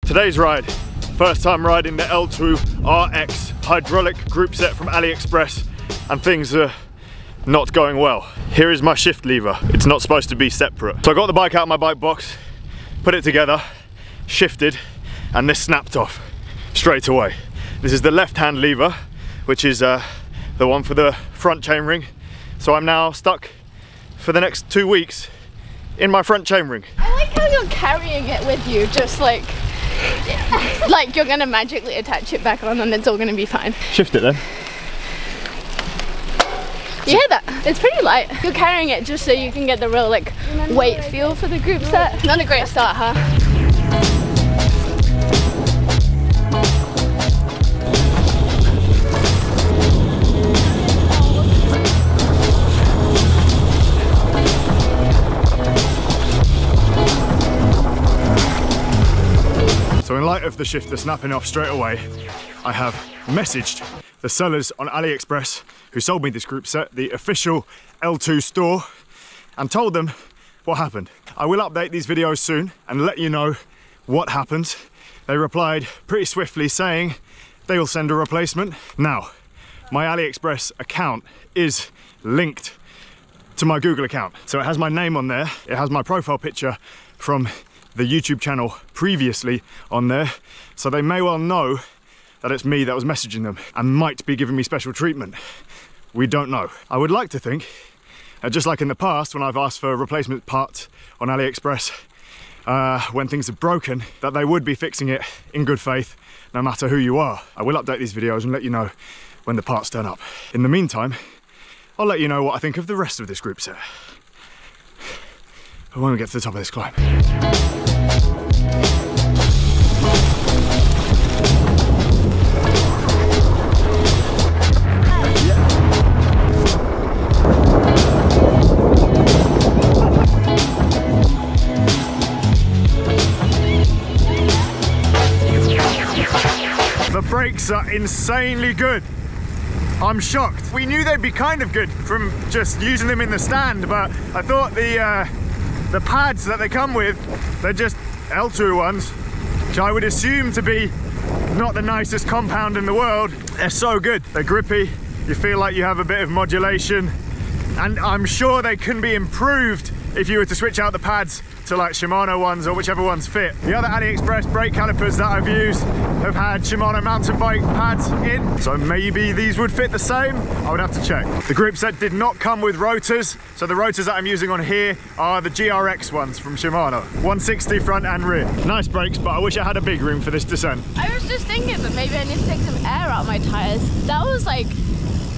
Today's ride, first time riding the L-TWOO RX hydraulic group set from AliExpress, and things are not going well. Here is my shift lever. It's not supposed to be separate. So I got the bike out of my bike box, put it together, shifted, and this snapped off straight away. This is the left-hand lever, which is the one for the front chainring. So I'm now stuck for the next 2 weeks in my front chainring. I like how you're carrying it with you, just like you're gonna magically attach it back on and it's all gonna be fine. Shift it then. You hear that? It's pretty light. You're carrying it just so you can get the real like weight feel for the group set. Not a great start, huh? So in light of the shifter snapping off straight away, I have messaged the sellers on AliExpress who sold me this group set, the official L-TWOO store, and told them what happened. I will update these videos soon and let you know what happened. They replied pretty swiftly saying they will send a replacement. Now, my AliExpress account is linked to my Google account. So it has my name on there, it has my profile picture from the YouTube channel previously on there, so they may well know that it's me that was messaging them and might be giving me special treatment. We don't know. I would like to think, just like in the past when I've asked for replacement parts on AliExpress when things have broken, that they would be fixing it in good faith no matter who you are. I will update these videos and let you know when the parts turn up. In the meantime, I'll let you know what I think of the rest of this group set. But when we get to the top of this climb. The brakes are insanely good. I'm shocked. We knew they'd be kind of good from just using them in the stand, but I thought the pads that they come with, they're just L-TWOO ones, which I would assume to be not the nicest compound in the world. They're so good. They're grippy. You feel like you have a bit of modulation, and I'm sure they can be improved if you were to switch out the pads to like Shimano ones or whichever ones fit. The other AliExpress brake calipers that I've used have had Shimano mountain bike pads in, so maybe these would fit the same. I would have to check. The group set did not come with rotors, so the rotors that I'm using on here are the GRX ones from Shimano. 160 front and rear. Nice brakes, but I wish I had a big room for this descent. I was just thinking that maybe I need to take some air out my tires. That was like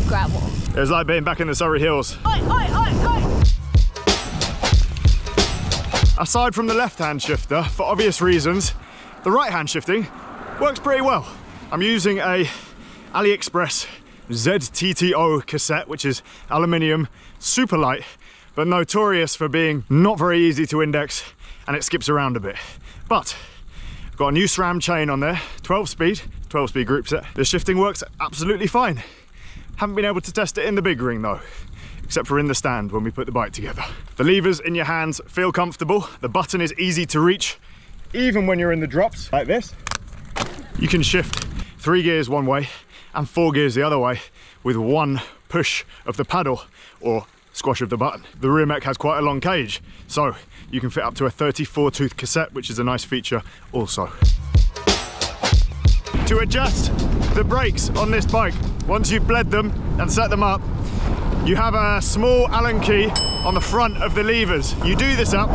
gravel. It was like being back in the Surrey Hills. Oi, oi, oi, oi. Aside from the left-hand shifter, for obvious reasons, the right-hand shifting works pretty well. I'm using a AliExpress ZTTO cassette, which is aluminium, super light, but notorious for being not very easy to index, and it skips around a bit. But I've got a new SRAM chain on there, 12-speed group set. The shifting works absolutely fine. Haven't been able to test it in the big ring though, except for in the stand when we put the bike together. The levers in your hands feel comfortable. The button is easy to reach, even when you're in the drops like this. You can shift 3 gears one way and 4 gears the other way with one push of the paddle or squash of the button. The rear mech has quite a long cage, so you can fit up to a 34 tooth cassette, which is a nice feature also. To adjust the brakes on this bike, once you've bled them and set them up, you have a small Allen key on the front of the levers. You do this up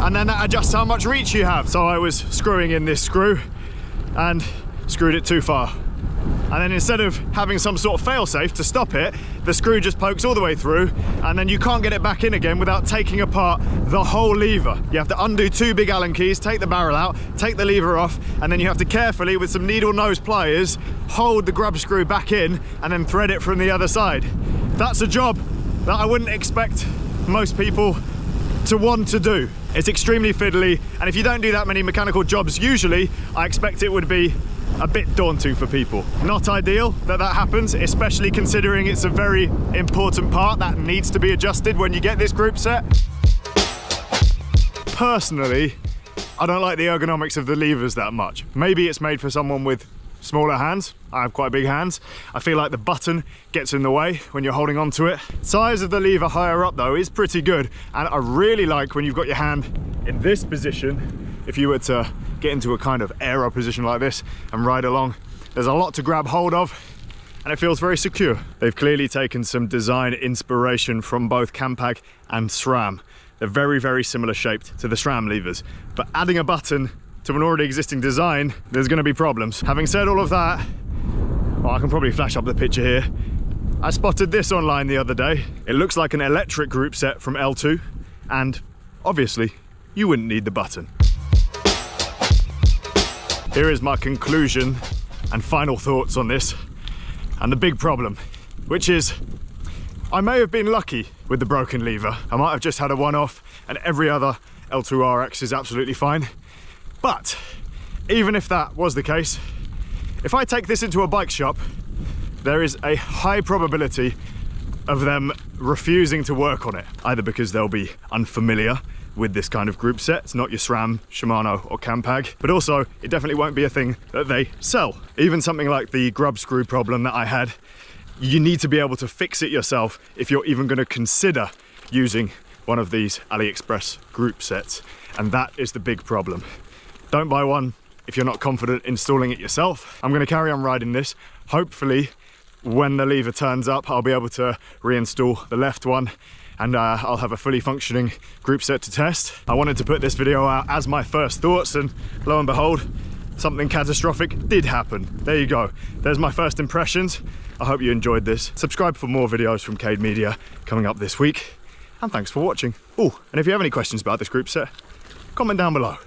and then that adjusts how much reach you have. So I was screwing in this screw and screwed it too far. And then instead of having some sort of fail-safe to stop it, the screw just pokes all the way through and then you can't get it back in again without taking apart the whole lever. You have to undo 2 big Allen keys, take the barrel out, take the lever off, and then you have to carefully, with some needle nose pliers, hold the grub screw back in and then thread it from the other side. That's a job that I wouldn't expect most people to want to do. It's extremely fiddly, and if you don't do that many mechanical jobs usually, I expect it would be a bit daunting for people. Not ideal that that happens, especially considering it's a very important part that needs to be adjusted when you get this group set. Personally, I don't like the ergonomics of the levers that much. Maybe it's made for someone with smaller hands. I have quite big hands. I feel like the button gets in the way when you're holding on to it. Size of the lever higher up though is pretty good, and I really like when you've got your hand in this position. If you were to get into a kind of aero position like this and ride along, there's a lot to grab hold of and it feels very secure. They've clearly taken some design inspiration from both Campag and SRAM. They're very, very similar shaped to the SRAM levers, but adding a button to an already existing design, there's going to be problems. Having said all of that, well, I can probably flash up the picture here. I spotted this online the other day. It looks like an electric group set from L-TWOO, and obviously you wouldn't need the button. Here is my conclusion and final thoughts on this, and the big problem, which is I may have been lucky with the broken lever. I might have just had a one-off and every other L-TWOO RX is absolutely fine. But even if that was the case, if I take this into a bike shop, there is a high probability of them refusing to work on it, either because they'll be unfamiliar with this kind of group set. It's not your SRAM, Shimano or Campag, but also it definitely won't be a thing that they sell. Even something like the grub screw problem that I had, you need to be able to fix it yourself if you're even going to consider using one of these AliExpress group sets, and that is the big problem. Don't buy one if you're not confident installing it yourself. I'm going to carry on riding this. Hopefully when the lever turns up, I'll be able to reinstall the left one and I'll have a fully functioning group set to test. I wanted to put this video out as my first thoughts, and lo and behold, something catastrophic did happen. There you go. There's my first impressions. I hope you enjoyed this. Subscribe for more videos from CADE Media coming up this week. And thanks for watching. Oh, and if you have any questions about this group set, comment down below.